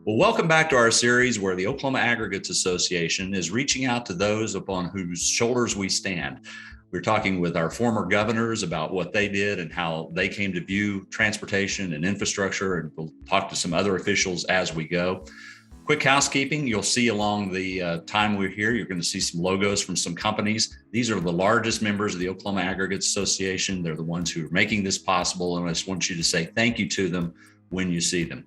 Well, welcome back to our series where the Oklahoma Aggregates Association is reaching out to those upon whose shoulders we stand. We're talking with our former governors about what they did and how they came to view transportation and infrastructure, and we'll talk to some other officials as we go. Quick housekeeping, you'll see along the time we're here, you're going to see some logos from some companies. These are the largest members of the Oklahoma Aggregates Association. They're the ones who are making this possible, and I just want you to say thank you to them when you see them.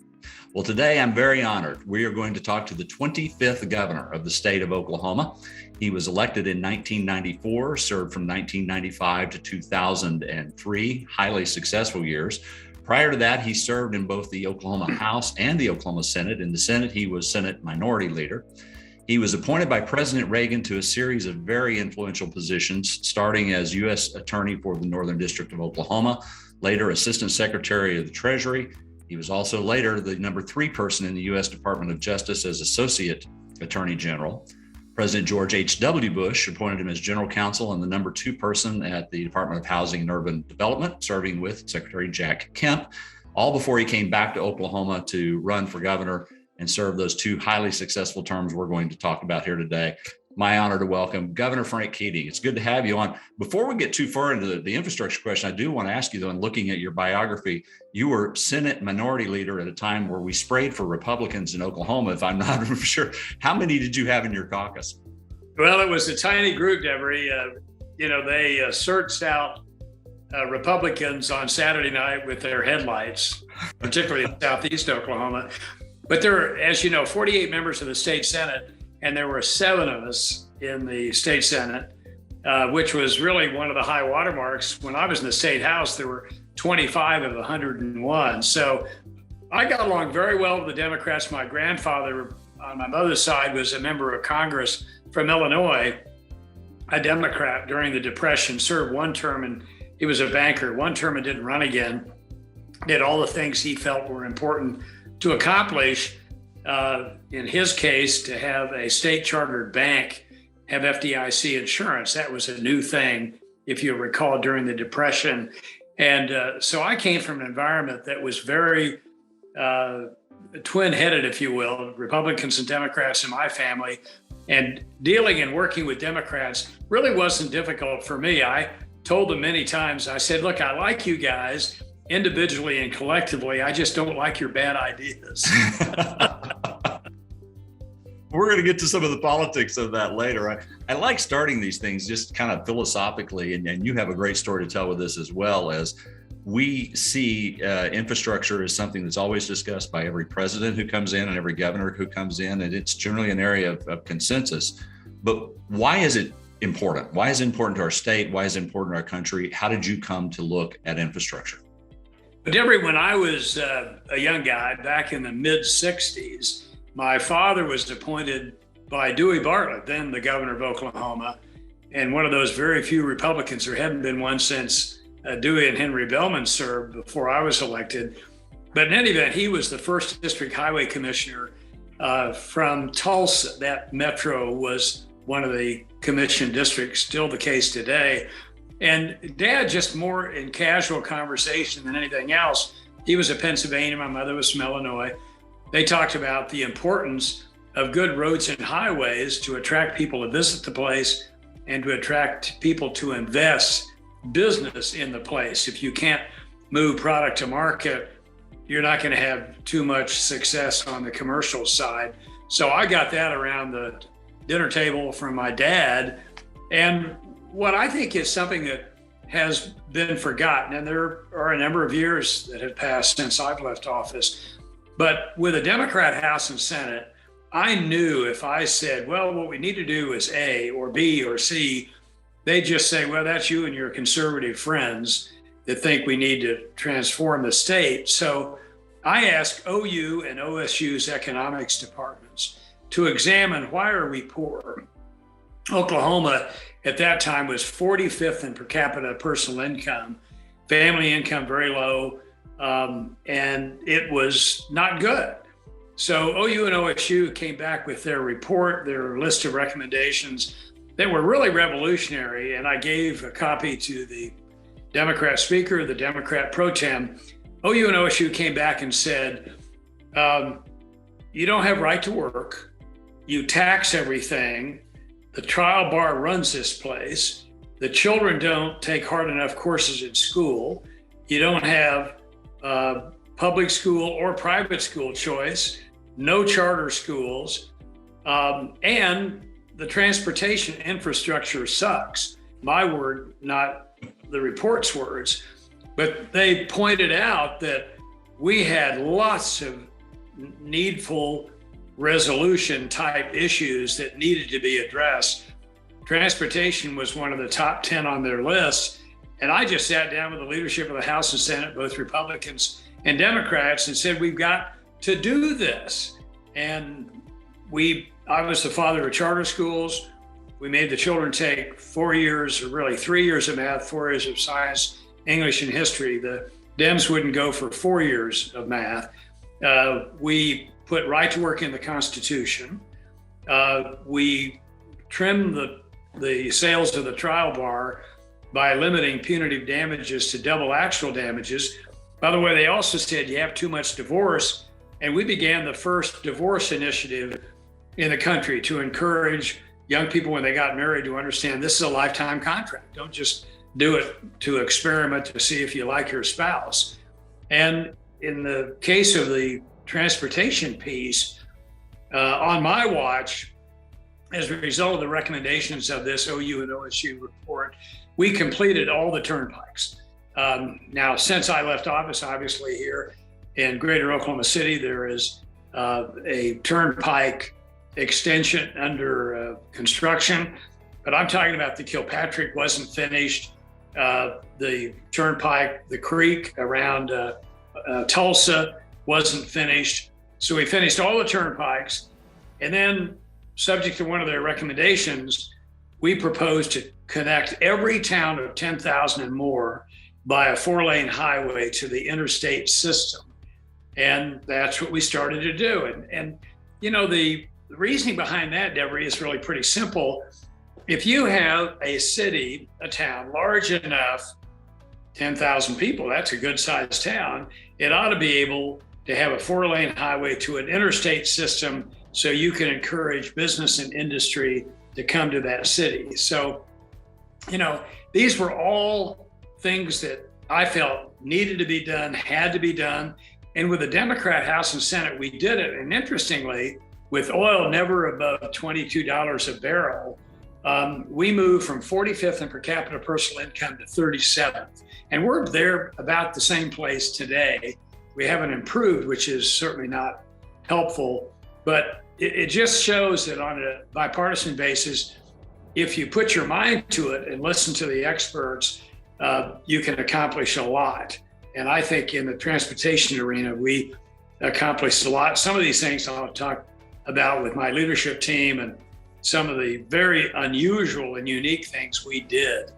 Well, today I'm very honored. We are going to talk to the 25th governor of the state of Oklahoma. He was elected in 1994, served from 1995 to 2003, highly successful years. Prior to that, he served in both the Oklahoma House and the Oklahoma Senate. In the Senate, he was Senate Minority Leader. He was appointed by President Reagan to a series of very influential positions, starting as U.S. Attorney for the Northern District of Oklahoma, later Assistant Secretary of the Treasury. He was also later the number 3 person in the U.S. Department of Justice as Associate Attorney General. President George H.W. Bush appointed him as General Counsel and the number 2 person at the Department of Housing and Urban Development, serving with Secretary Jack Kemp, all before he came back to Oklahoma to run for governor and serve those 2 highly successful terms we're going to talk about here today. My honor to welcome Governor Frank Keating. It's good to have you on. Before we get too far into the infrastructure question, I do want to ask you, though, in looking at your biography, you were Senate Minority Leader at a time where we sprayed for Republicans in Oklahoma, if I'm not sure. How many did you have in your caucus? Well, it was a tiny group, Devery. They searched out Republicans on Saturday night with their headlights, particularly in Southeast Oklahoma. But there are, as you know, 48 members of the state Senate, and there were 7 of us in the state Senate, which was really one of the high watermarks. When I was in the state House, there were 25 of 101. So I got along very well with the Democrats. My grandfather on my mother's side was a member of Congress from Illinois, a Democrat during the Depression, served 1 term, and he was a banker, 1 term and didn't run again. Did all the things he felt were important to accomplish. In his case, to have a state chartered bank have FDIC insurance. That was a new thing, if you recall, during the Depression. And so I came from an environment that was very twin-headed, if you will, Republicans and Democrats in my family. And dealing and working with Democrats really wasn't difficult for me. I told them many times, I said, look, I like you guys individually and collectively. I just don't like your bad ideas. We're going to get to some of the politics of that later. I like starting these things just kind of philosophically, and you have a great story to tell with this as well. As we see infrastructure as something that's always discussed by every president who comes in and every governor who comes in, and it's generally an area of consensus. But why is it important? Why is it important to our state? Why is it important to our country? How did you come to look at infrastructure? But Devery, when I was a young guy back in the mid-'60s, my father was appointed by Dewey Bartlett, then the governor of Oklahoma, and one of those very few Republicans. There hadn't been one since Dewey and Henry Bellman served before I was elected. But in any event, he was the first district highway commissioner from Tulsa. That metro was one of the commission districts, still the case today. And Dad, just more in casual conversation than anything else, he was a Pennsylvania, my mother was from Illinois. They talked about the importance of good roads and highways to attract people to visit the place and to attract people to invest business in the place. If you can't move product to market, you're not going to have too much success on the commercial side. So I got that around the dinner table from my dad. And what I think is something that has been forgotten, and there are a number of years that have passed since I've left office, but with a Democrat House and Senate, I knew if I said, well, what we need to do is A or B or C, they just say, well, that's you and your conservative friends that think we need to transform the state. So I asked OU and OSU's economics departments to examine why are we poor. Oklahoma at that time was 45th in per capita personal income, family income very low, and it was not good. So OU and OSU came back with their report, their list of recommendations that were really revolutionary. And I gave a copy to the Democrat speaker, the Democrat pro tem. OU and OSU came back and said, you don't have right to work. You tax everything. The trial bar runs this place. The children don't take hard enough courses in school. You don't have public school or private school choice, no charter schools, and the transportation infrastructure sucks. My word, not the report's words. But they pointed out that we had lots of needful resolution type issues that needed to be addressed. Transportation was one of the top 10 on their list. And I just sat down with the leadership of the House and Senate, both Republicans and Democrats, and said, we've got to do this. And I was the father of charter schools. We made the children take 4 years, or really 3 years of math, 4 years of science, English, and history. The Dems wouldn't go for 4 years of math. We put right to work in the Constitution. We trimmed the sales of the trial bar by limiting punitive damages to double actual damages. By the way, they also said you have too much divorce, and we began the first divorce initiative in the country to encourage young people when they got married to understand this is a lifetime contract. Don't just do it to experiment to see if you like your spouse. And in the case of the transportation piece, on my watch, as a result of the recommendations of this OU and OSU report, we completed all the turnpikes. Now, since I left office, obviously here in Greater Oklahoma City, there is a turnpike extension under construction, but I'm talking about the Kilpatrick wasn't finished. The turnpike, the creek around Tulsa wasn't finished. So we finished all the turnpikes, and then subject to one of their recommendations, we proposed to connect every town of 10,000 and more by a 4-lane highway to the interstate system. And that's what we started to do. And you know, the reasoning behind that, Deborah, is really pretty simple. If you have a city, a town large enough, 10,000 people, that's a good sized town, it ought to be able to have a 4-lane highway to an interstate system so you can encourage business and industry to come to that city. So, you know, these were all things that I felt needed to be done, had to be done. And with the Democrat House and Senate, we did it. And interestingly, with oil never above $22 a barrel, we moved from 45th in per capita personal income to 37th. And we're there about the same place today. We haven't improved, which is certainly not helpful, but it just shows that on a bipartisan basis, if you put your mind to it and listen to the experts, you can accomplish a lot. And I think in the transportation arena, we accomplished a lot. Some of these things I'll talk about with my leadership team and some of the very unusual and unique things we did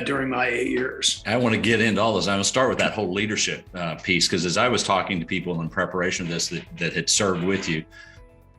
during my 8 years. I want to get into all this. I'm going to start with that whole leadership piece, because as I was talking to people in preparation of this that had served with you,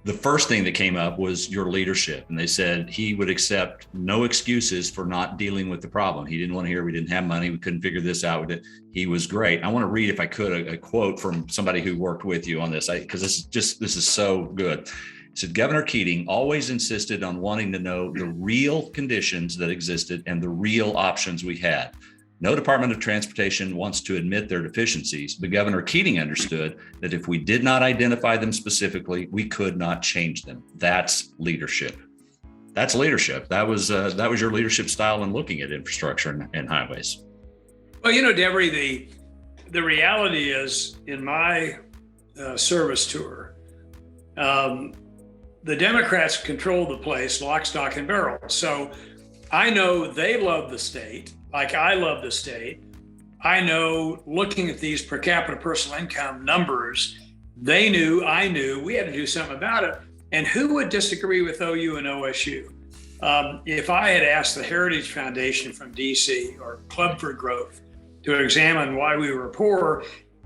the first thing that came up was your leadership. And they said he would accept no excuses for not dealing with the problem. He didn't want to hear we didn't have money. We couldn't figure this out. He was great. I want to read, if I could, a quote from somebody who worked with you on this, because this is so good. He said, Governor Keating always insisted on wanting to know the real conditions that existed and the real options we had. No Department of Transportation wants to admit their deficiencies, but Governor Keating understood that if we did not identify them specifically, we could not change them. That's leadership. That's leadership. That was your leadership style in looking at infrastructure and highways. Well, you know, Deborah, the reality is in my service tour, the Democrats control the place lock, stock, and barrel. So I know they love the state. Like I love the state. I know looking at these per capita personal income numbers, they knew, I knew we had to do something about it. And who would disagree with OU and OSU? If I had asked the Heritage Foundation from DC or Club for Growth to examine why we were poor,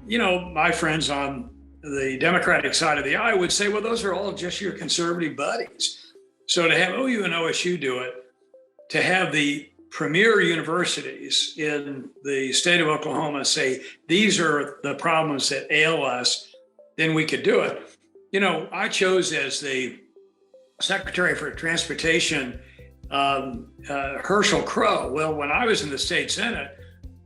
you know, my friends on the Democratic side of the aisle would say, well, those are all just your conservative buddies. So to have OU and OSU do it, to have the premier universities in the state of Oklahoma say, these are the problems that ail us, then we could do it. I chose as the Secretary for Transportation Herschel Crow. Well, when I was in the state Senate,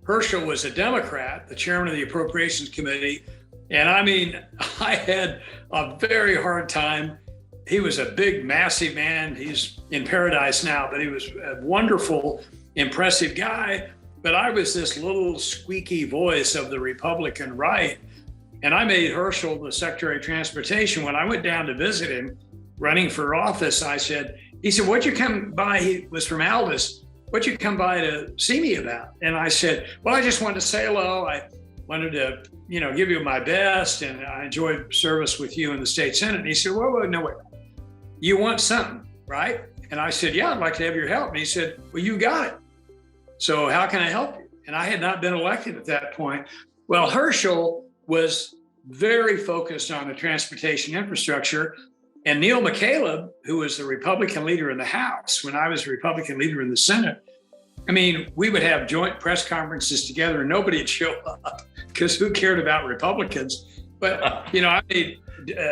Herschel was a Democrat, the chairman of the Appropriations Committee. And I mean, I had a very hard time. He was a big, massive man. He's in paradise now, but he was a wonderful, impressive guy. But I was this little squeaky voice of the Republican right. And I made Herschel the Secretary of Transportation. When I went down to visit him, running for office, he said, what'd you come by? He was from Aldous. What'd you come by to see me about? And I said, well, I just wanted to say hello. I wanted to, give you my best. And I enjoyed service with you in the state Senate. And he said, whoa, no, wait. You want something, right? And I said, yeah, I'd like to have your help. And he said, well, you got it. So how can I help you? And I had not been elected at that point. Well, Herschel was very focused on the transportation infrastructure. And Neil McCaleb, who was the Republican leader in the House, when I was a Republican leader in the Senate, I mean, we would have joint press conferences together and nobody would show up because who cared about Republicans? But, I made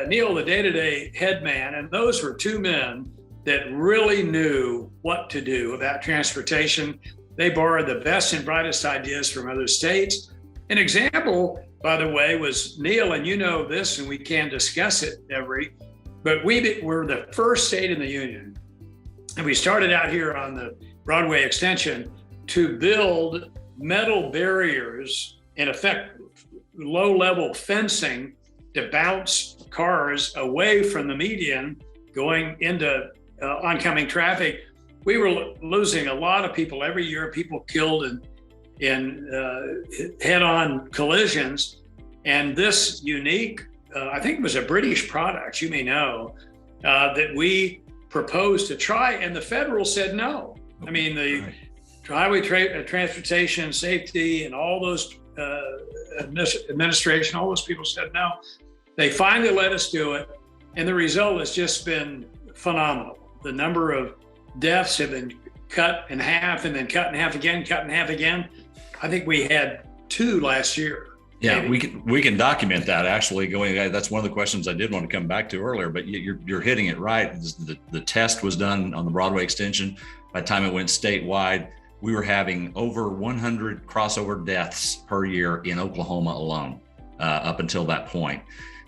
Neil the day-to-day head man, and those were two men that really knew what to do about transportation. They borrowed the best and brightest ideas from other states. An example, by the way, was Neil, and you know this, and we can discuss it, but we were the first state in the union, and we started out here on the Broadway extension to build metal barriers, in effect, low-level fencing to bounce cars away from the median going into oncoming traffic. We were losing a lot of people every year, people killed in head-on collisions. And this unique, I think it was a British product, you may know, that we proposed to try, and the federal said no. I mean, the highway transportation safety and all those administration, all those people said no. They finally let us do it. And the result has just been phenomenal. The number of deaths have been cut in half and then cut in half again, cut in half again. I think we had 2 last year. Yeah, we can document that actually going. That's one of the questions I did want to come back to earlier, but you're hitting it right. The test was done on the Broadway extension. By the time it went statewide, we were having over 100 crossover deaths per year in Oklahoma alone up until that point.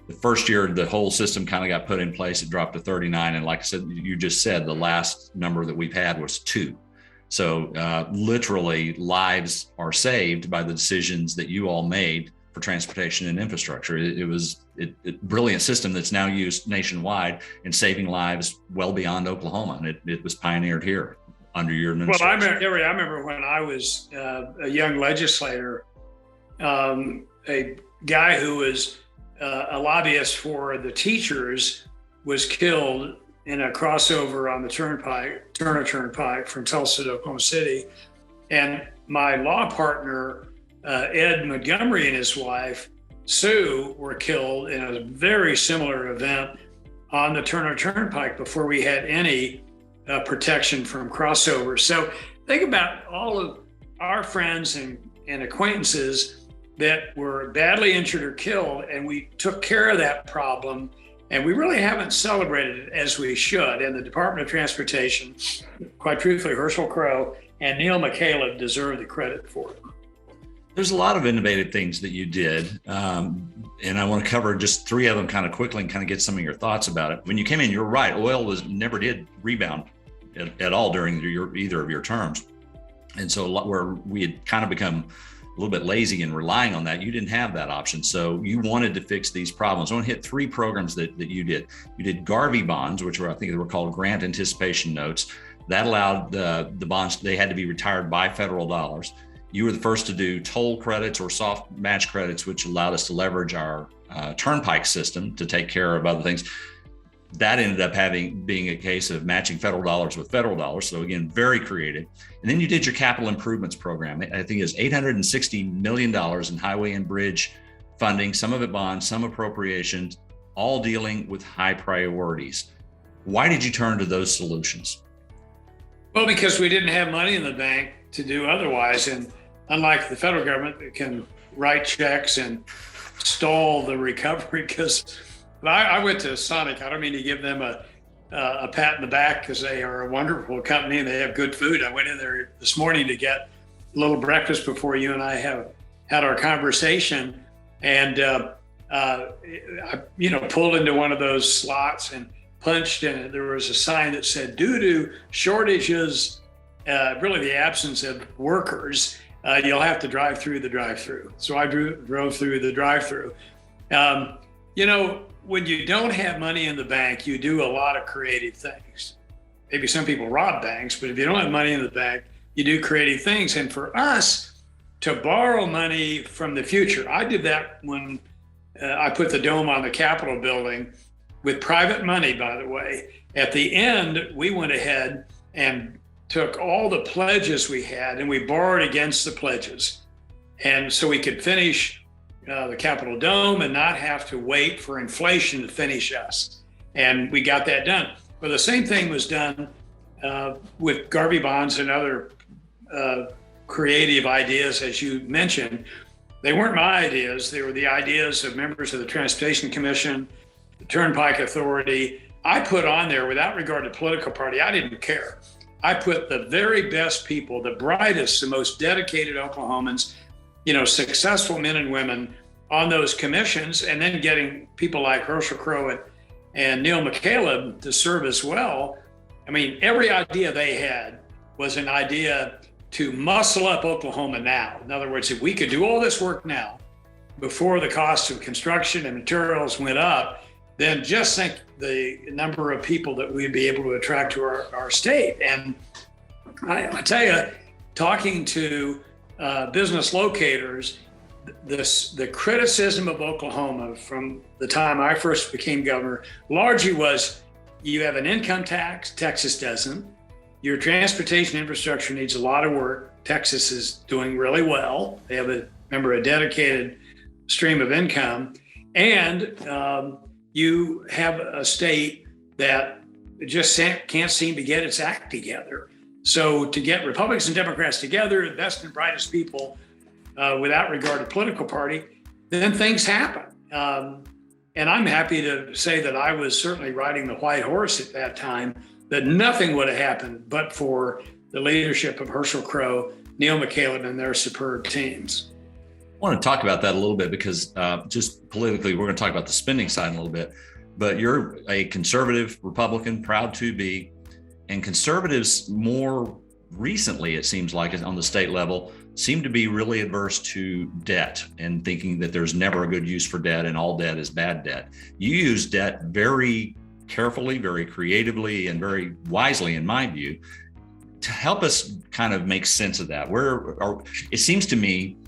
The first year, the whole system kind of got put in place. It dropped to 39. And like I said, you just said, the last number that we've had was 2. So literally lives are saved by the decisions that you all made for transportation and infrastructure. It was a brilliant system that's now used nationwide and saving lives well beyond Oklahoma. And it was pioneered here under your administration. Well, I remember when I was a young legislator, a guy who was a lobbyist for the teachers was killed in a crossover on the Turner Turnpike from Tulsa to Oklahoma City. And my law partner, Ed Montgomery, and his wife, Sue, were killed in a very similar event on the Turner Turnpike before we had any protection from crossovers. So think about all of our friends and acquaintances that were badly injured or killed, and we took care of that problem. And we really haven't celebrated it as we should. And the Department of Transportation, quite truthfully, Herschel Crow and Neil McCaleb deserve the credit for it. There's a lot of innovative things that you did. And I want to cover just 3 of them kind of quickly and kind of get some of your thoughts about it. When you came in, you're right. Oil never did rebound at all during either of your terms. And so where we had kind of become a little bit lazy in relying on that, you didn't have that option. So you wanted to fix these problems. I want to hit 3 programs that you did. You did Garvey bonds, which I think they were called grant anticipation notes. That allowed the bonds, they had to be retired by federal dollars. You were the first to do toll credits or soft match credits, which allowed us to leverage our turnpike system to take care of other things. That ended up being a case of matching federal dollars with federal dollars. So again, very creative. And then you did your capital improvements program. I think it was $860 million in highway and bridge funding, some of it bonds, some appropriations, all dealing with high priorities. Why did you turn to those solutions? Well, because we didn't have money in the bank to do otherwise. And unlike the federal government that can write checks and stall the recovery because Well, I went to Sonic. I don't mean to give them a pat in the back because they are a wonderful company and they have good food. I went in there this morning to get a little breakfast before you and I have had our conversation, and I pulled into one of those slots and punched in it. There was a sign that said, due to shortages, really the absence of workers, you'll have to drive through the drive-through. So I drove through the drive-through. When you don't have money in the bank, you do a lot of creative things. Maybe some people rob banks, but if you don't have money in the bank, you do creative things. And for us to borrow money from the future, I did that when I put the dome on the Capitol building with private money, by the way. At the end, we went ahead and took all the pledges we had and we borrowed against the pledges. And so we could finish the Capitol Dome and not have to wait for inflation to finish us. And we got that done. But the same thing was done with Garvey bonds and other creative ideas, as you mentioned. They weren't my ideas. They were the ideas of members of the Transportation Commission, the Turnpike Authority. I put on there, without regard to political party, I didn't care. I put the very best people, the brightest, the most dedicated Oklahomans, successful men and women on those commissions, and then getting people like Herschel Crow and Neil McCaleb to serve as well. I mean, every idea they had was an idea to muscle up Oklahoma now. In other words, if we could do all this work now, before the cost of construction and materials went up, then just think the number of people that we'd be able to attract to our state. And I tell you, talking to business locators, the criticism of Oklahoma from the time I first became governor largely was, you have an income tax, Texas doesn't. Your transportation infrastructure needs a lot of work. Texas is doing really well. They have a dedicated stream of income. And you have a state that just can't seem to get its act together. So to get Republicans and Democrats together, the best and brightest people, without regard to political party, then things happen. And I'm happy to say that I was certainly riding the white horse at that time, that nothing would have happened but for the leadership of Herschel Crow, Neil McCaleb, and their superb teams. I want to talk about that a little bit because just politically, we're going to talk about the spending side a little bit, but you're a conservative Republican, proud to be, and conservatives more recently, it seems like on the state level, seem to be really adverse to debt and thinking that there's never a good use for debt and all debt is bad debt. You use debt very carefully, very creatively, and very wisely, in my view, to help us kind of make sense of that. It seems to me,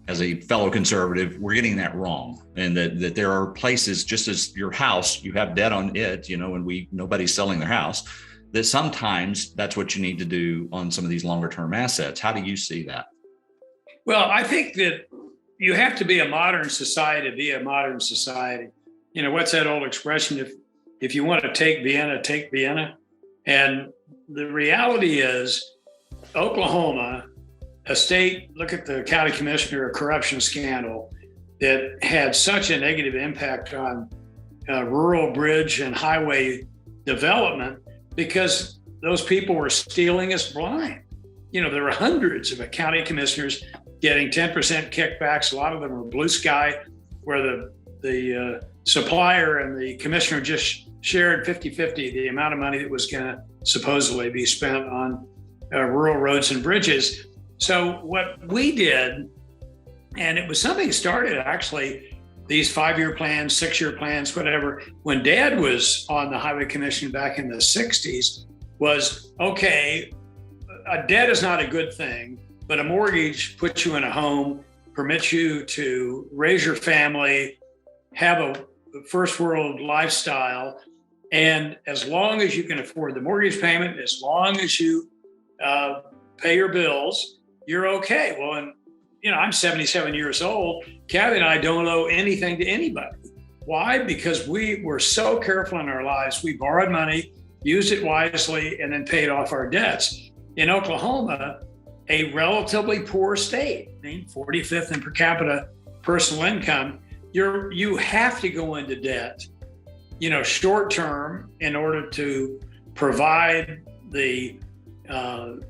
as a fellow conservative, we're getting that wrong. And that there are places, just as your house, you have debt on it, and nobody's selling their house, that sometimes that's what you need to do on some of these longer term assets. How do you see that? Well, I think that you have to be a modern society to be a modern society. What's that old expression? If you want to take Vienna, take Vienna. And the reality is, Oklahoma, a state, look at the county commissioner corruption scandal that had such a negative impact on rural bridge and highway development because those people were stealing us blind. There were hundreds of county commissioners getting 10% kickbacks. A lot of them were blue sky, where the supplier and the commissioner just shared 50-50 the amount of money that was going to supposedly be spent on rural roads and bridges. So what we did, and it was something started actually, these 5-year plans, 6-year plans, whatever, when Dad was on the Highway Commission back in the 60s, was, okay, a debt is not a good thing, but a mortgage puts you in a home, permits you to raise your family, have a first world lifestyle. And as long as you can afford the mortgage payment, as long as you pay your bills, you're okay. Well, and I'm 77 years old. Kathy and I don't owe anything to anybody. Why? Because we were so careful in our lives. We borrowed money, used it wisely, and then paid off our debts. In Oklahoma, a relatively poor state, 45th in per capita personal income, you have to go into debt short term in order to provide the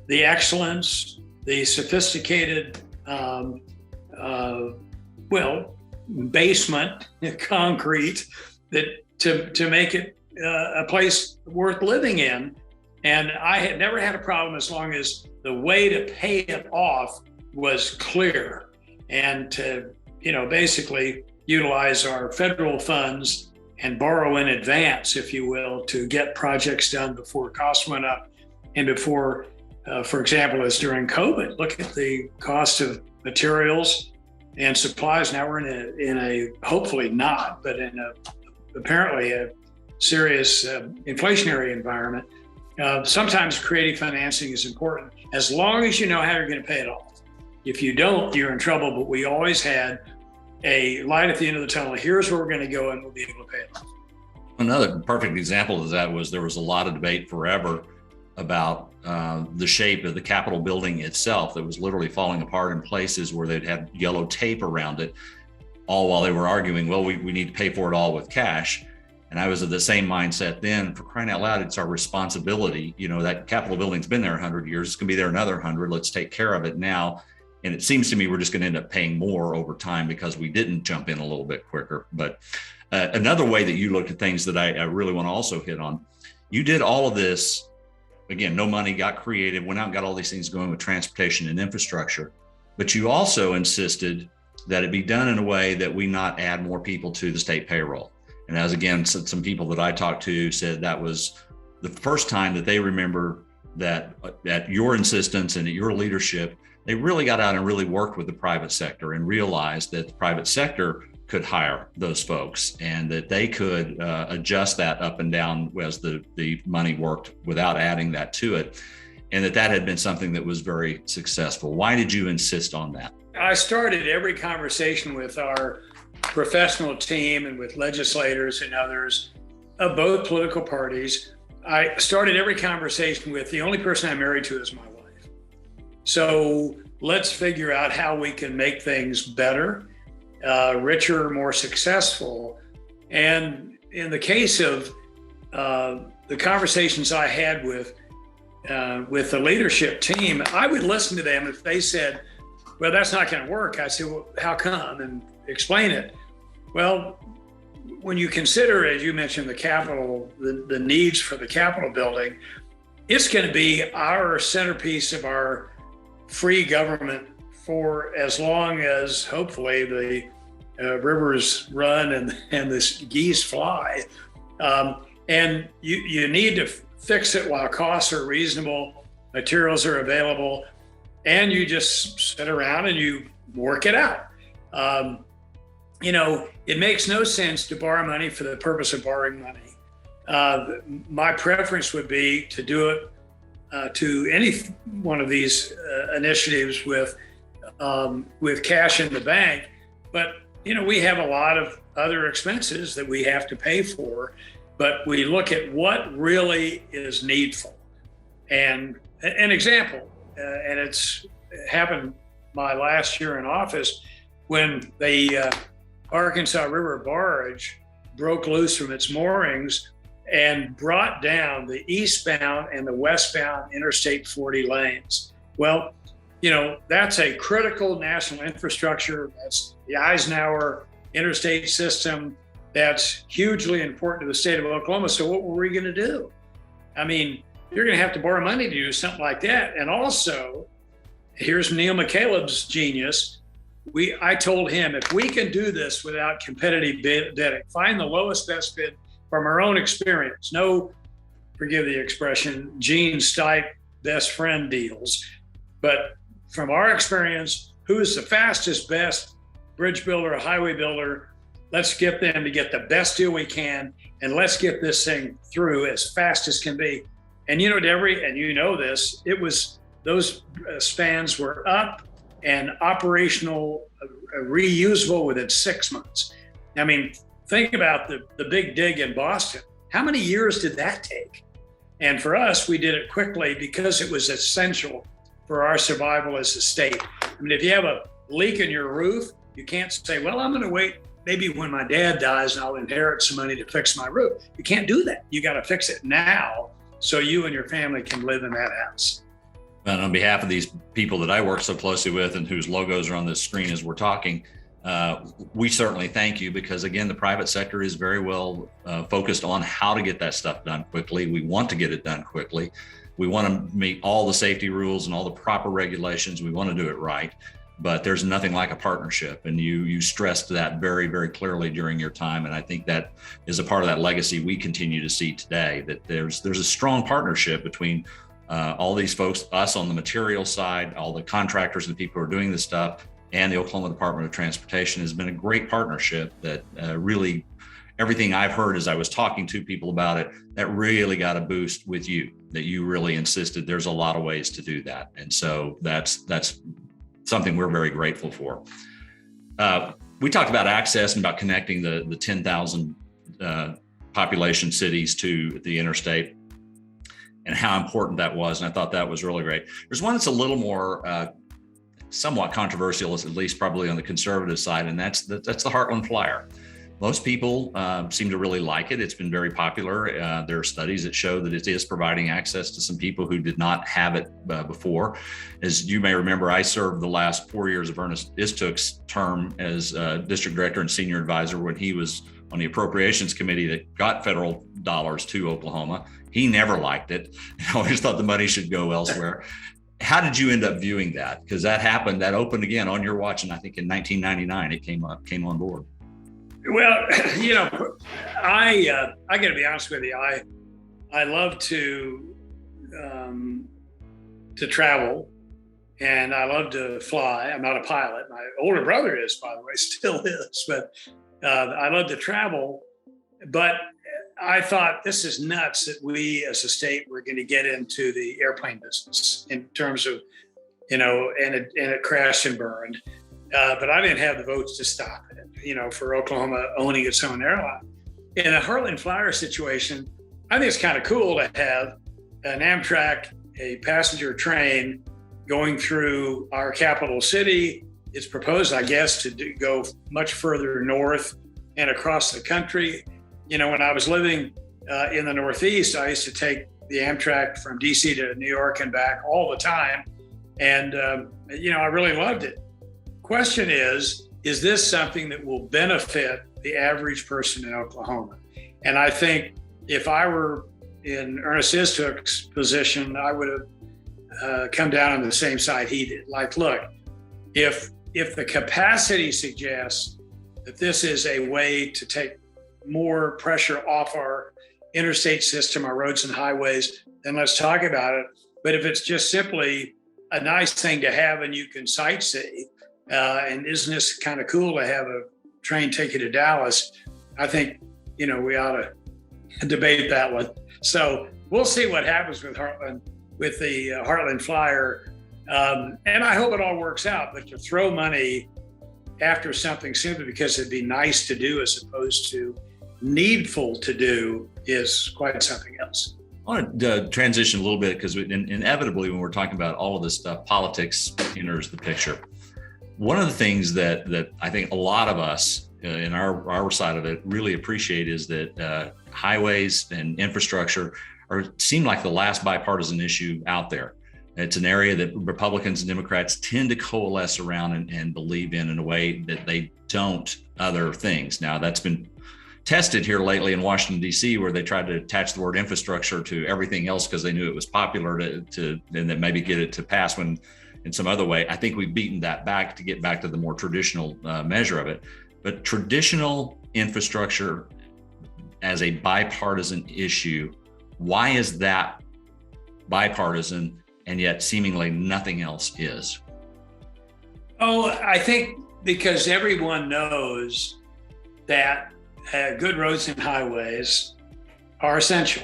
excellence, the sophisticated, basement, concrete, that to make it a place worth living in. And I had never had a problem as long as the way to pay it off was clear, and to, basically utilize our federal funds and borrow in advance, if you will, to get projects done before costs went up and before, for example, as during COVID, look at the cost of materials and supplies. Now we're in a hopefully not, but in apparently a serious inflationary environment. Sometimes creative financing is important as long as you know how you're going to pay it off. If you don't, you're in trouble. But we always had a light at the end of the tunnel. Here's where we're going to go, and we'll be able to pay it off. Another perfect example of that was there was a lot of debate forever about the shape of the Capitol building itself that was literally falling apart in places where they'd had yellow tape around it, all while they were arguing, well, we need to pay for it all with cash. And I was of the same mindset then. For crying out loud, it's our responsibility. That Capitol building's been there 100 years. It's going to be there another 100. Let's take care of it now. And it seems to me we're just going to end up paying more over time because we didn't jump in a little bit quicker. But another way that you looked at things that I really want to also hit on, you did all of this. Again, no money, got creative, went out and got all these things going with transportation and infrastructure. But you also insisted that it be done in a way that we not add more people to the state payroll. And as again, some people that I talked to said that was the first time that they remember that at your insistence and at your leadership, they really got out and really worked with the private sector and realized that the private sector could hire those folks and that they could adjust that up and down as the money worked without adding that to it. And that had been something that was very successful. Why did you insist on that? I started every conversation with our professional team and with legislators and others of both political parties. I started every conversation with the only person I'm married to is my wife. So let's figure out how we can make things better, richer, more successful. And in the case of the conversations I had with the leadership team, I would listen to them. If they said, well, that's not going to work, I said, well, how come? And explain it. Well, when you consider, as you mentioned, the Capitol, the needs for the Capitol building, it's going to be our centerpiece of our free government for as long as hopefully the rivers run and the geese fly. And you need to fix it while costs are reasonable, materials are available, and you just sit around and you work it out. It makes no sense to borrow money for the purpose of borrowing money. My preference would be to do it to any one of these initiatives with cash in the bank. But, we have a lot of other expenses that we have to pay for, but we look at what really is needful. And an example, and it's happened my last year in office, when the Arkansas River barge broke loose from its moorings and brought down the eastbound and the westbound Interstate 40 lanes. Well, that's a critical national infrastructure. That's the Eisenhower interstate system. That's hugely important to the state of Oklahoma. So what were we going to do? I mean, you're going to have to borrow money to do something like that. And also, here's Neil McCaleb's genius. I told him, if we can do this without competitive bidding, find the lowest best bid from our own experience. No, forgive the expression, Gene Stipe best friend deals, but from our experience, who is the fastest, best bridge builder, highway builder? Let's get them to get the best deal we can, and let's get this thing through as fast as can be. And Deborah, and this, it was those spans were up and operational, reusable within 6 months. I mean, think about the big dig in Boston. How many years did that take? And for us, we did it quickly because it was essential for our survival as a state. I mean, if you have a leak in your roof, you can't say, well, I'm going to wait maybe when my dad dies and I'll inherit some money to fix my roof. You can't do that. You got to fix it now so you and your family can live in that house. And on behalf of these people that I work so closely with and whose logos are on this screen as we're talking, we certainly thank you, because again, the private sector is very well focused on how to get that stuff done quickly. We want to get it done quickly. We want to meet all the safety rules and all the proper regulations. We want to do it right, but there's nothing like a partnership. And you stressed that very, very clearly during your time. And I think that is a part of that legacy we continue to see today, that there's a strong partnership between all these folks, us on the material side, all the contractors and the people who are doing this stuff, and the Oklahoma Department of Transportation. Has been a great partnership that really, everything I've heard as I was talking to people about it, that really got a boost with you, that you really insisted there's a lot of ways to do that. And so that's something we're very grateful for. We talked about access and about connecting the 10,000 population cities to the interstate and how important that was. And I thought that was really great. There's one that's a little more somewhat controversial, at least probably on the conservative side, and that's the Heartland Flyer. Most people seem to really like it. It's been very popular. There are studies that show that it is providing access to some people who did not have it before. As you may remember, I served the last 4 years of Ernest Istook's term as district director and senior advisor when he was on the appropriations committee that got federal dollars to Oklahoma. He never liked it and always thought the money should go elsewhere. How did you end up viewing that? Because that happened, that opened again on your watch, and I think in 1999 it came on board. Well, you know, I got to be honest with you. I love to travel, and I love to fly. I'm not a pilot. My older brother is, by the way, still is. But I love to travel. But I thought, this is nuts that we as a state were going to get into the airplane business in terms of, you know, and it crashed and burned. But I didn't have the votes to stop it, you know, for Oklahoma owning its own airline. In a Heartland Flyer situation, I think it's kind of cool to have an Amtrak, a passenger train going through our capital city. It's proposed, I guess, to go much further north and across the country. You know, when I was living in the Northeast, I used to take the Amtrak from DC to New York and back all the time. And, you know, I really loved it. Question is this something that will benefit the average person in Oklahoma? And I think if I were in Ernest Istook's position, I would have come down on the same side he did. Like, look, if the capacity suggests that this is a way to take more pressure off our interstate system, our roads and highways, then let's talk about it. But if it's just simply a nice thing to have and you can sightsee, and isn't this kind of cool to have a train take you to Dallas? I think, you know, we ought to debate that one. So we'll see what happens with Heartland, with the Heartland Flyer. And I hope it all works out, but to throw money after something simply because it'd be nice to do as opposed to needful to do is quite something else. I want to transition a little bit because inevitably when we're talking about all of this stuff, politics enters the picture. One of the things that I think a lot of us in our side of it really appreciate is that highways and infrastructure seem like the last bipartisan issue out there. It's an area that Republicans and Democrats tend to coalesce around and believe in a way that they don't other things. Now, that's been tested here lately in Washington, D.C., where they tried to attach the word infrastructure to everything else because they knew it was popular to and then maybe get it to pass when in some other way. I think we've beaten that back to get back to the more traditional measure of it. But traditional infrastructure as a bipartisan issue, why is that bipartisan and yet seemingly nothing else is? Oh, I think because everyone knows that good roads and highways are essential.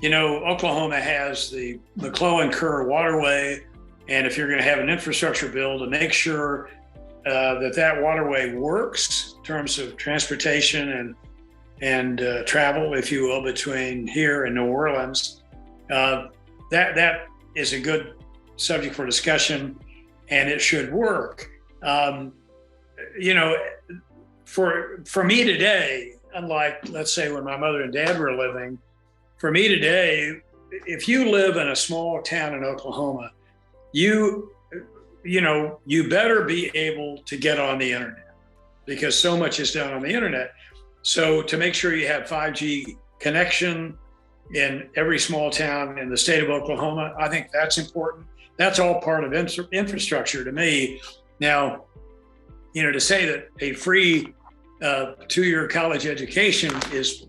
You know, Oklahoma has the McClellan Kerr waterway, and if you're going to have an infrastructure bill to make sure that waterway works in terms of transportation and travel, if you will, between here and New Orleans, that is a good subject for discussion, and it should work. You know, for me today, unlike, let's say, when my mother and dad were living, for me today, if you live in a small town in Oklahoma, you better be able to get on the internet, because so much is done on the internet. So to make sure you have 5G connection in every small town in the state of Oklahoma, I think that's important. That's all part of infrastructure to me. Now, to say that a free 2-year college education is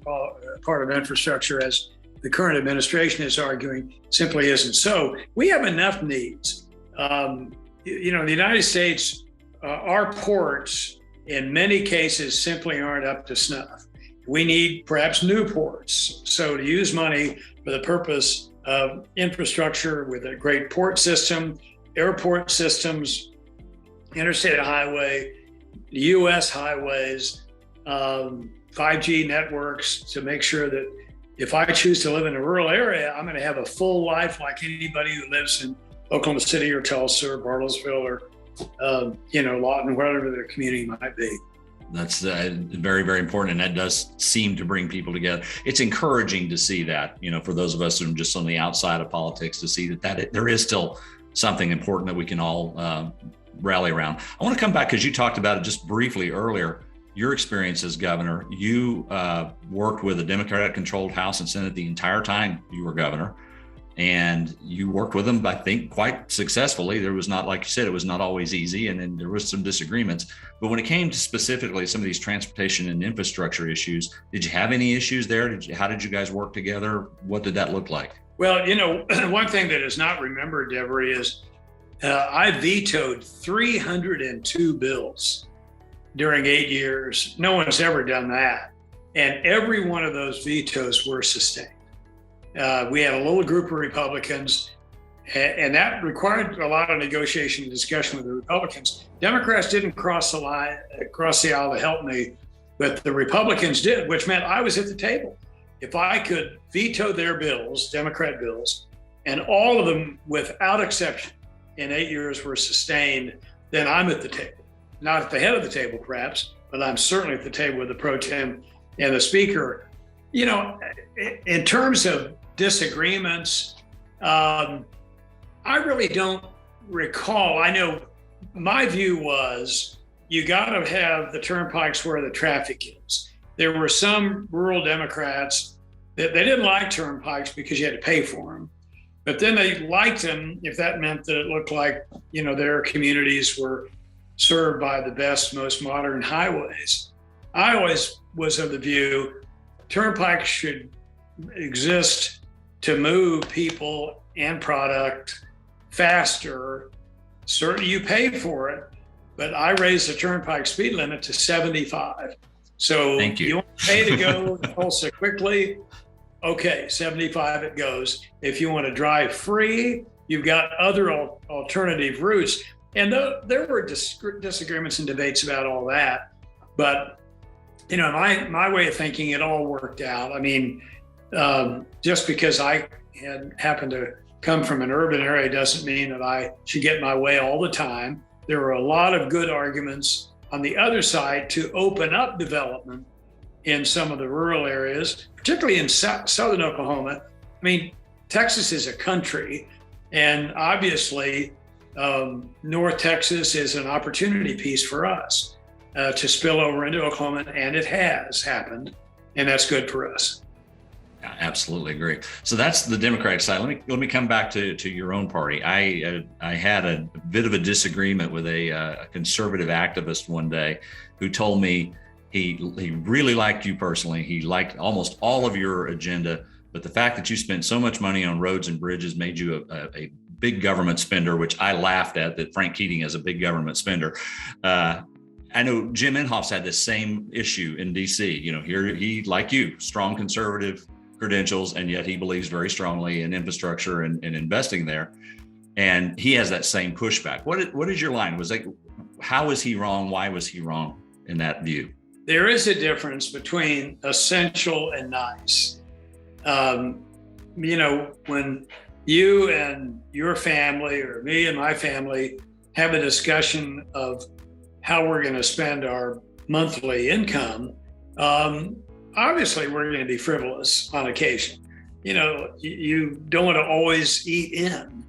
part of infrastructure, as the current administration is arguing, simply isn't so. We have enough needs. In the United States, our ports in many cases simply aren't up to snuff. We need perhaps new ports. So to use money for the purpose of infrastructure with a great port system, airport systems, interstate highway, US highways, 5G networks, to make sure that if I choose to live in a rural area, I'm going to have a full life like anybody who lives in Oklahoma City or Tulsa or Bartlesville or, Lawton, wherever their community might be. That's very, very important. And that does seem to bring people together. It's encouraging to see that, for those of us who are just on the outside of politics, to see that there is still something important that we can all rally around. I want to come back, because you talked about it just briefly earlier, your experience as governor. You worked with a Democratic-controlled House and Senate the entire time you were governor. And you worked with them, I think, quite successfully. There was not, like you said, it was not always easy, and then there was some disagreements. But when it came to specifically some of these transportation and infrastructure issues, did you have any issues there? How did you guys work together? What did that look like? Well, one thing that is not remembered, Devery, is I vetoed 302 bills during 8 years. No one's ever done that. And every one of those vetoes were sustained. We had a little group of Republicans, and that required a lot of negotiation and discussion with the Republicans. Democrats didn't cross the aisle to help me, but the Republicans did, which meant I was at the table. If I could veto their bills, Democrat bills, and all of them without exception in 8 years were sustained, then I'm at the table. Not at the head of the table, perhaps, but I'm certainly at the table with the pro tem and the speaker. In terms of disagreements, I really don't recall. I know my view was you got to have the turnpikes where the traffic is. There were some rural Democrats that they didn't like turnpikes because you had to pay for them. But then they liked them if that meant that it looked like, their communities were served by the best, most modern highways. I always was of the view turnpikes should exist to move people and product faster. Certainly you pay for it, but I raised the turnpike speed limit to 75. So Thank you. You want to pay to go to Tulsa quickly? Okay, 75 it goes. If you want to drive free, you've got other alternative routes. And there were disagreements and debates about all that. But, my way of thinking, it all worked out. I mean, just because I happened to come from an urban area doesn't mean that I should get my way all the time. There were a lot of good arguments on the other side to open up development in some of the rural areas, particularly in southern Oklahoma. I mean, Texas is a country, and obviously North Texas is an opportunity piece for us to spill over into Oklahoma, and it has happened, and that's good for us. I absolutely agree. So that's the Democratic side. Let me come back to your own party. I had a bit of a disagreement with a conservative activist one day who told me he really liked you personally. He liked almost all of your agenda, but the fact that you spent so much money on roads and bridges made you a big government spender, which I laughed at, that Frank Keating is a big government spender. I know Jim Inhofe's had this same issue in DC. Here he, like you, strong conservative credentials, and yet he believes very strongly in infrastructure and investing there. And he has that same pushback. What is your line? How was he wrong? Why was he wrong in that view? There is a difference between essential and nice. When you and your family, or me and my family, have a discussion of how we're going to spend our monthly income, obviously we're going to be frivolous on occasion. You don't want to always eat in.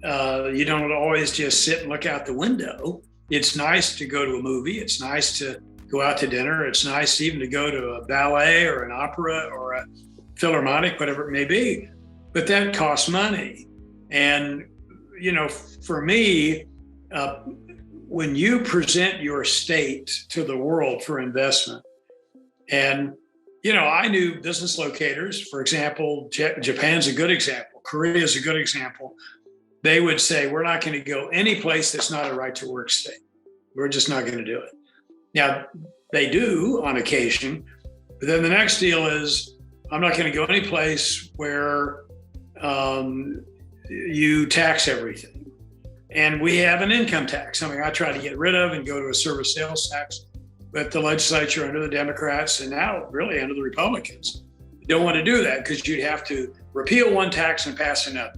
You don't want to always just sit and look out the window. It's nice to go to a movie. It's nice to go out to dinner. It's nice even to go to a ballet or an opera or a philharmonic, whatever it may be. But that costs money. And, for me, when you present your state to the world for investment, and, I knew business locators, for example, Japan's a good example. Korea is a good example. They would say, we're not going to go any place that's not a right to work state. We're just not going to do it. Now, they do on occasion, but then the next deal is, I'm not going to go any place where you tax everything. And we have an income tax, something I try to get rid of and go to a service sales tax. But the legislature under the Democrats and now really under the Republicans don't want to do that because you'd have to repeal one tax and pass another.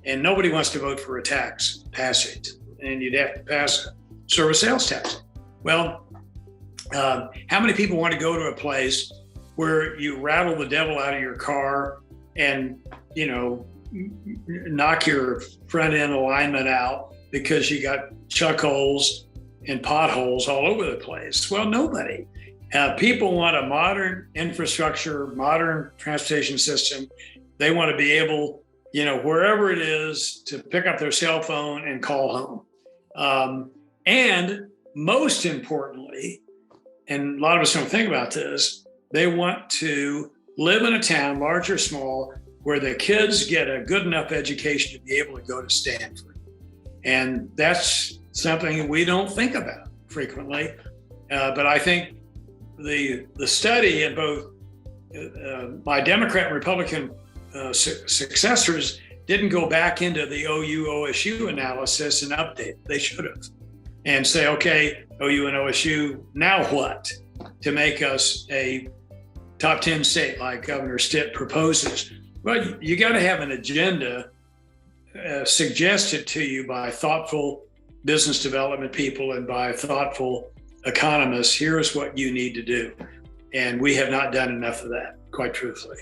And nobody wants to vote for a tax passage. And you'd have to pass a service sales tax. Well, how many people want to go to a place where you rattle the devil out of your car and, knock your front end alignment out because you got chuck holes and potholes all over the place? Well, nobody. People want a modern infrastructure, modern transportation system. They want to be able, wherever it is, to pick up their cell phone and call home. And most importantly, and a lot of us don't think about this, they want to live in a town, large or small, where the kids get a good enough education to be able to go to Stanford. And that's something we don't think about frequently. But I think the study in both my Democrat and Republican successors didn't go back into the OU-OSU analysis and update. They should have. And say, okay, OU and OSU, now what? To make us a top 10 state like Governor Stitt proposes. Well, you got to have an agenda suggested to you by thoughtful business development people and by thoughtful economists. Here's what you need to do. And we have not done enough of that, quite truthfully.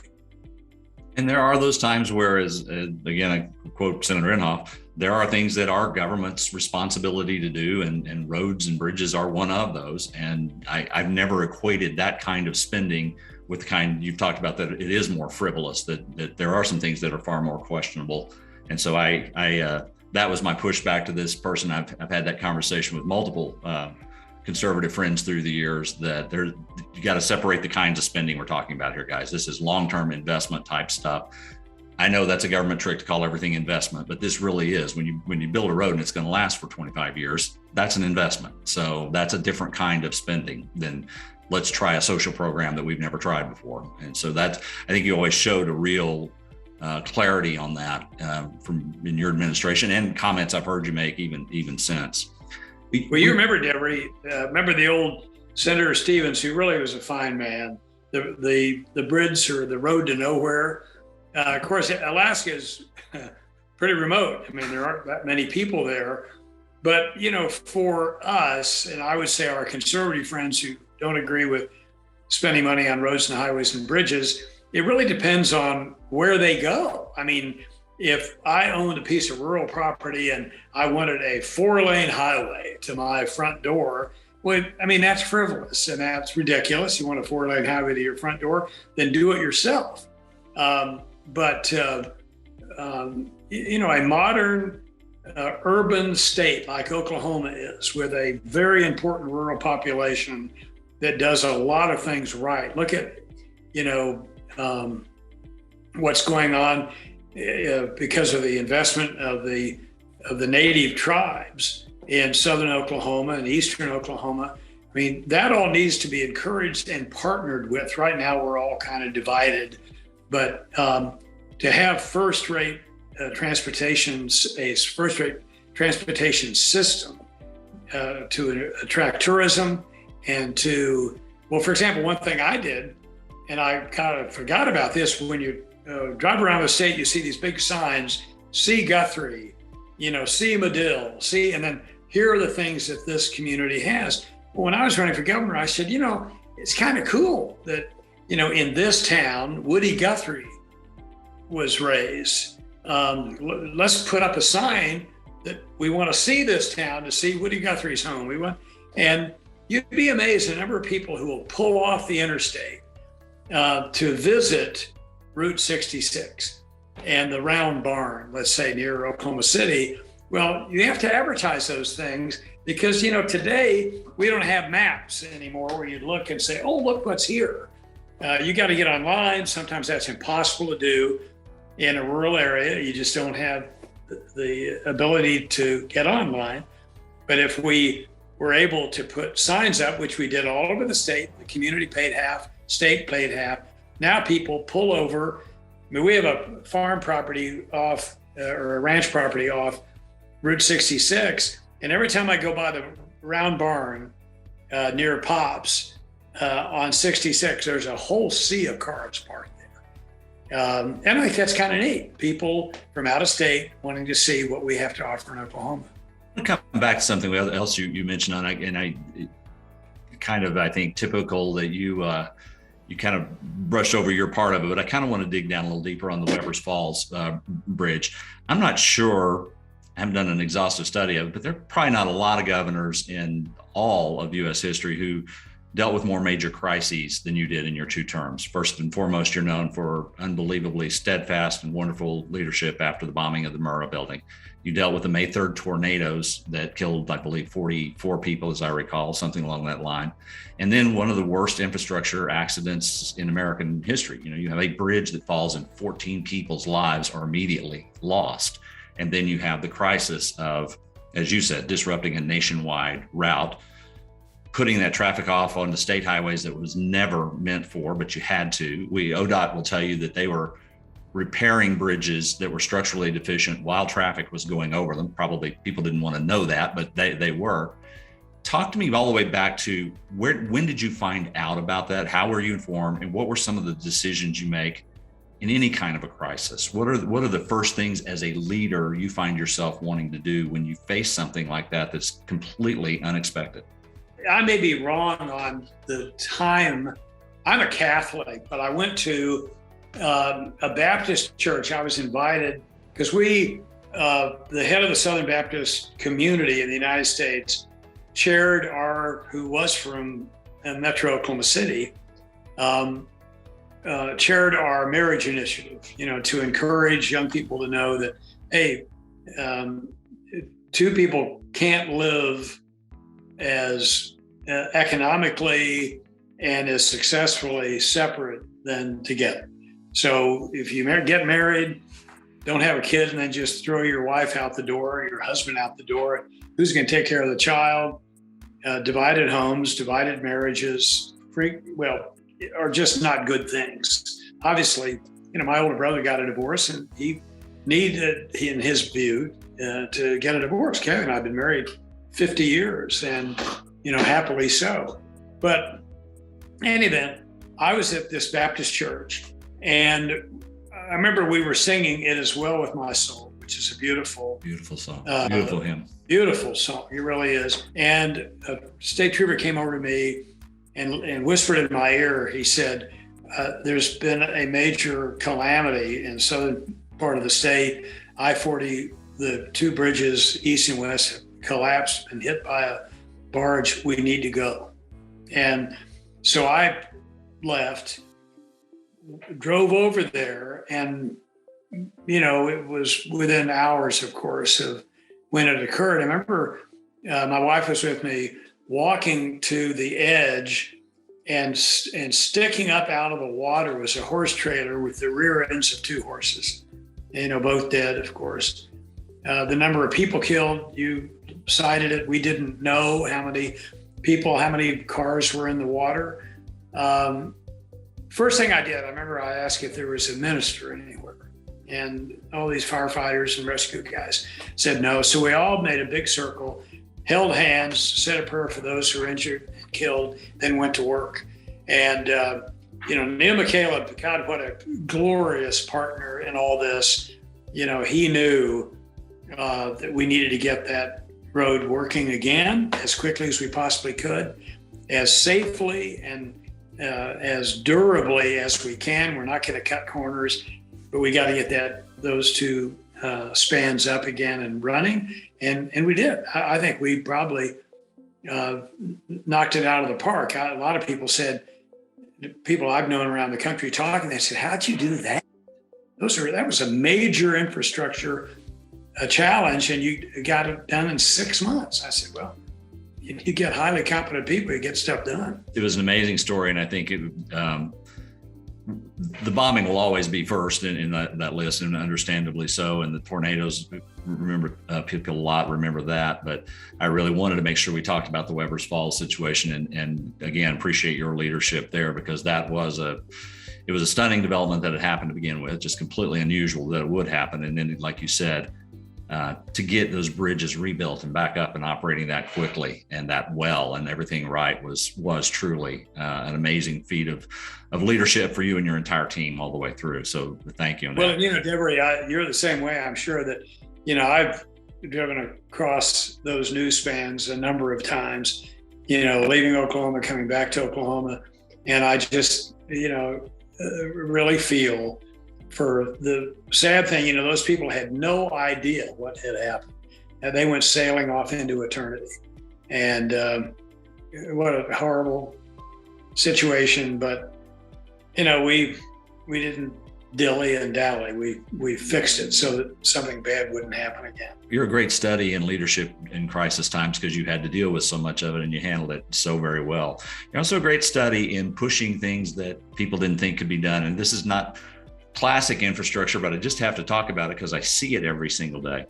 And there are those times where, again, I quote Senator Inhofe, there are things that are government's responsibility to do, and roads and bridges are one of those. And I've never equated that kind of spending with the kind you've talked about, that it is more frivolous, that there are some things that are far more questionable. And so that was my pushback to this person. I've had that conversation with multiple conservative friends through the years, that you got to separate the kinds of spending we're talking about here, guys. This is long-term investment type stuff. I know that's a government trick to call everything investment, but this really is. When you build a road and it's going to last for 25 years, that's an investment. So that's a different kind of spending than let's try a social program that we've never tried before. And so I think you always showed a real clarity on that from in your administration and comments I've heard you make even since. Well, you remember, Deborah, remember the old Senator Stevens, who really was a fine man, the bridge or the road to nowhere. Of course, Alaska is pretty remote. I mean, there aren't that many people there. But, for us, and I would say our conservative friends who don't agree with spending money on roads and highways and bridges, it really depends on where they go. I mean, if I owned a piece of rural property and I wanted a 4-lane highway to my front door, well, I mean, that's frivolous and that's ridiculous. You want a 4-lane highway to your front door, then do it yourself. But a modern urban state like Oklahoma is, with a very important rural population that does a lot of things right. Look at, what's going on because of the investment of the native tribes in southern Oklahoma and eastern Oklahoma. I mean, that all needs to be encouraged and partnered with. Right now, we're all kind of divided, but to have first-rate transportation system to attract tourism and to, well, for example, one thing I did, and I kind of forgot about this, when you drive around the state, you see these big signs, see Guthrie, see Medill, and then here are the things that this community has. when I was running for governor, I said, it's kind of cool that, in this town, Woody Guthrie was raised. Let's put up a sign that we want to see this town, to see Woody Guthrie's home. And you'd be amazed the number of people who will pull off the interstate to visit Route 66 and the Round Barn, let's say near Oklahoma City. Well, you have to advertise those things because, today we don't have maps anymore where you look and say, oh, look what's here. You got to get online. Sometimes that's impossible to do in a rural area. You just don't have the ability to get online. But if we were able to put signs up, which we did all over the state, the community paid half, state paid half. Now people pull over. We have a farm property off, or a ranch property off Route 66. And every time I go by the Round Barn near Pops on 66, there's a whole sea of cars parked there. And I think that's kind of neat. People from out of state wanting to see what we have to offer in Oklahoma. I'm going to come back to something else you mentioned, and I kind of, I think, typical that you kind of brushed over your part of it, but I kind of want to dig down a little deeper on the Weber's Falls Bridge. I'm not sure, I haven't done an exhaustive study of it, but there are probably not a lot of governors in all of U.S. history who dealt with more major crises than you did in your 2 terms. First and foremost, you're known for unbelievably steadfast and wonderful leadership after the bombing of the Murrah building. You dealt with the May 3rd tornadoes that killed, I believe, 44 people, as I recall, something along that line. And then one of the worst infrastructure accidents in American history. You have a bridge that falls and 14 people's lives are immediately lost. And then you have the crisis of, as you said, disrupting a nationwide route, putting that traffic off on the state highways that was never meant for, but you had to. ODOT will tell you that they were repairing bridges that were structurally deficient while traffic was going over them. Probably people didn't want to know that, but they were. Talk to me all the way back to when did you find out about that? How were you informed? And what were some of the decisions you make in any kind of a crisis? What are the first things as a leader you find yourself wanting to do when you face something like that that's completely unexpected? I may be wrong on the time. I'm a Catholic, but I went to a Baptist church. I was invited because the head of the Southern Baptist community in the United States who was from Metro Oklahoma City, chaired our marriage initiative, to encourage young people to know that, hey, 2 people can't live as economically and as successfully separate than together. So if you get married, don't have a kid and then just throw your wife out the door, or your husband out the door. Who's going to take care of the child? Divided homes, divided marriages, are just not good things. Obviously, my older brother got a divorce and he needed, in his view, to get a divorce. Kevin and I have been married 50 years and, happily so. But in any event, I was at this Baptist church and I remember we were singing "It Is Well With My Soul," which is a beautiful song, beautiful hymn. Beautiful song, it really is. And a state trooper came over to me and whispered in my ear. He said, there's been a major calamity in southern part of the state. I-40, the 2 bridges, east and west, have collapsed and hit by a barge. We need to go. And so I left, drove over there, and, it was within hours, of course, of when it occurred. I remember my wife was with me, walking to the edge, and sticking up out of the water was a horse trailer with the rear ends of 2 horses, both dead, of course. The number of people killed, you cited it. We didn't know how many cars were in the water. First thing I did, I remember I asked if there was a minister anywhere. And all these firefighters and rescue guys said no. So we all made a big circle, held hands, said a prayer for those who were injured and killed, then went to work. And, Neil McCaleb, God, what a glorious partner in all this. He knew that we needed to get that road working again as quickly as we possibly could, as safely and as durably as we can. We're not going to cut corners, but we got to get those two spans up again and running. And we did. I think we probably knocked it out of the park. A lot of people said, people I've known around the country talking, they said, how'd you do that? That was a major infrastructure challenge, and you got it done in 6 months. I said, well, you get highly competent people, you get stuff done. It was an amazing story, and I think the bombing will always be first in that list, and understandably so. And the tornadoes, people a lot remember that. But I really wanted to make sure we talked about the Weber's Falls situation, and again, appreciate your leadership there, because that was a stunning development that had happened to begin with, just completely unusual that it would happen. And then, like you said, to get those bridges rebuilt and back up and operating that quickly and that well and everything right was truly an amazing feat of leadership for you and your entire team all the way through. So thank you. Well, Devery, you're the same way. I'm sure that, I've driven across those new spans a number of times, leaving Oklahoma, coming back to Oklahoma. And I just, really feel for the sad thing, those people had no idea what had happened. And they went sailing off into eternity. And what a horrible situation. But, we didn't dilly and dally. We fixed it so that something bad wouldn't happen again. You're a great study in leadership in crisis times, because you had to deal with so much of it and you handled it so very well. You're also a great study in pushing things that people didn't think could be done. And this is not classic infrastructure, but I just have to talk about it because I see it every single day.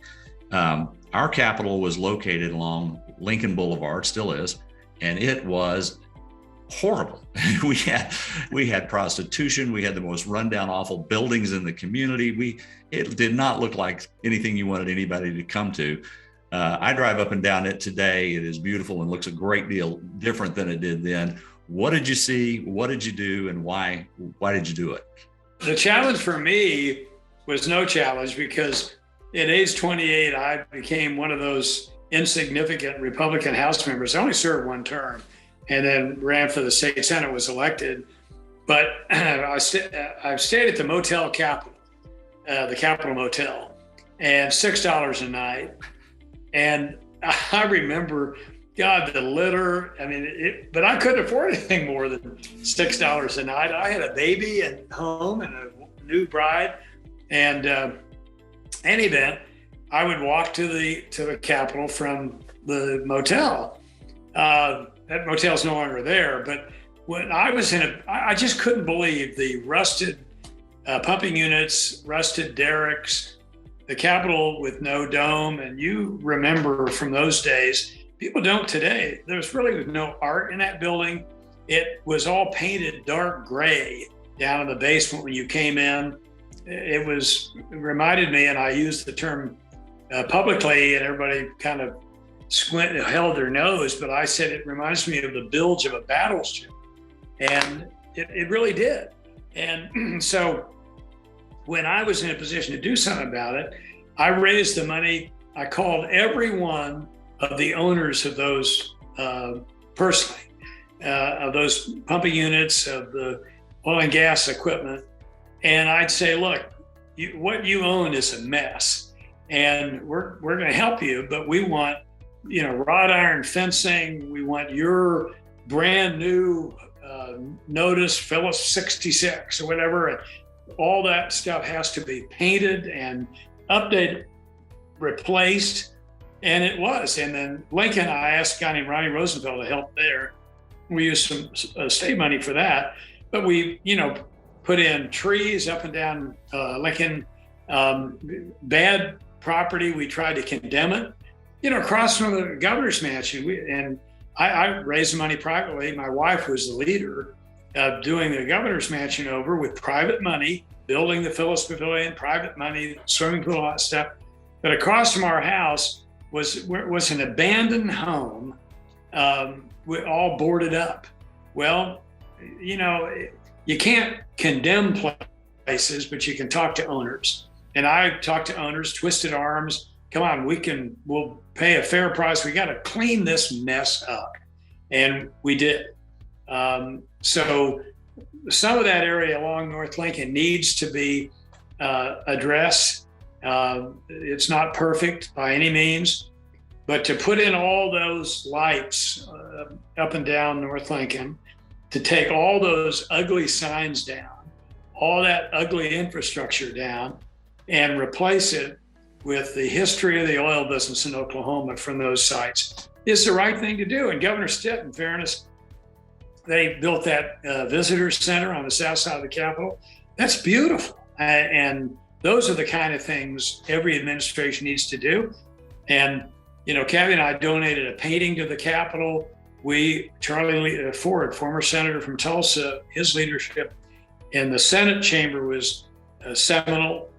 Our Capitol was located along Lincoln Boulevard, still is, and it was horrible. We had prostitution. We had the most rundown, awful buildings in the community. It did not look like anything you wanted anybody to come to. I drive up and down it today. It is beautiful and looks a great deal different than it did then. What did you see? What did you do? And why did you do it? The challenge for me was no challenge, because at age 28, I became one of those insignificant Republican House members. I only served one term and then ran for the state Senate, was elected. But I've stayed at the Motel Capitol, the Capitol Motel, and $6 a night. And I remember, God, the litter. I mean, but I couldn't afford anything more than $6 a night. I had a baby at home and a new bride. And any event, I would walk to the Capitol from the motel. That motel's no longer there. But when I was I just couldn't believe the rusted pumping units, rusted derricks, the Capitol with no dome. And you remember from those days, people don't today. There's really no art in that building. It was all painted dark gray down in the basement when you came in. It reminded me, and I used the term publicly, and everybody kind of held their nose, but I said it reminds me of the bilge of a battleship. And it really did. And so when I was in a position to do something about it, I raised the money. I called every one of the owners of those personally, of those pumping units, of the oil and gas equipment. And I'd say, look, what you own is a mess, and we're going to help you, but we want, wrought iron fencing. We want your brand new notice, Phillips 66 or whatever. And all that stuff has to be painted and updated, replaced. And it was. And then Lincoln, I asked a guy named Ronnie Rosenfeld to help there. We used some state money for that. But we, put in trees up and down Lincoln. Bad property, we tried to condemn it. Across from the governor's mansion. I raised the money privately. My wife was the leader of doing the governor's mansion over with private money, building the Phillips Pavilion, private money, swimming pool, all that stuff. But across from our house was an abandoned home, all boarded up. Well, you can't condemn places, but you can talk to owners. And I talked to owners, twisted arms, come on, we'll pay a fair price. We got to clean this mess up. And we did. So some of that area along North Lincoln needs to be addressed. It's not perfect by any means, but to put in all those lights up and down North Lincoln, to take all those ugly signs down, all that ugly infrastructure down, and replace it with the history of the oil business in Oklahoma from those sites is the right thing to do. And Governor Stitt, in fairness, they built that visitor center on the south side of the Capitol. That's beautiful. And those are the kind of things every administration needs to do. And, you know, Kathy and I donated a painting to the Capitol. Charlie Ford, former senator from Tulsa, his leadership in the Senate chamber was seminal.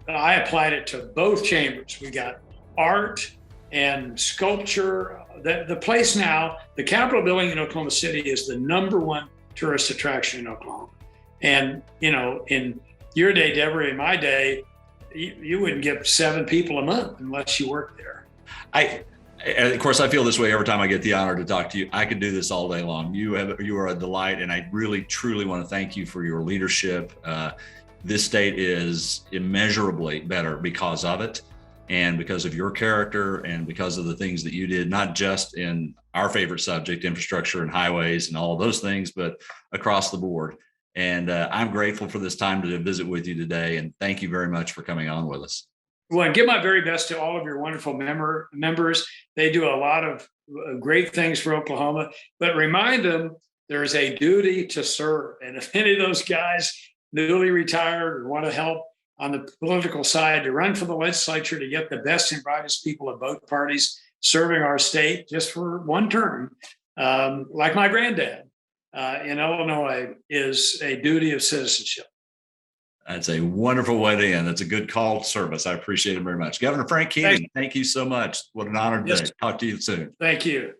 I applied it to both chambers. We got art and sculpture. The place now, the Capitol building in Oklahoma City, is the #1 tourist attraction in Oklahoma. And, you know, in your day, Deborah, in my day, you wouldn't get 7 people a month unless you worked there. Of course, I feel this way every time I get the honor to talk to you. I could do this all day long. You are a delight, and I really, truly want to thank you for your leadership. This state is immeasurably better because of it, and because of your character, and because of the things that you did, not just in our favorite subject, infrastructure and highways and all of those things, but across the board. And I'm grateful for this time to visit with you today. And thank you very much for coming on with us. Well, and give my very best to all of your wonderful members. They do a lot of great things for Oklahoma, but remind them there's a duty to serve. And if any of those guys newly retired or want to help on the political side to run for the legislature to get the best and brightest people of both parties serving our state just for one term, like my granddad in Illinois, is a duty of citizenship. That's a wonderful way to end. That's a good call to service. I appreciate it very much. Governor Frank Keating, thank you so much. What an honor today. Talk to you soon. Thank you.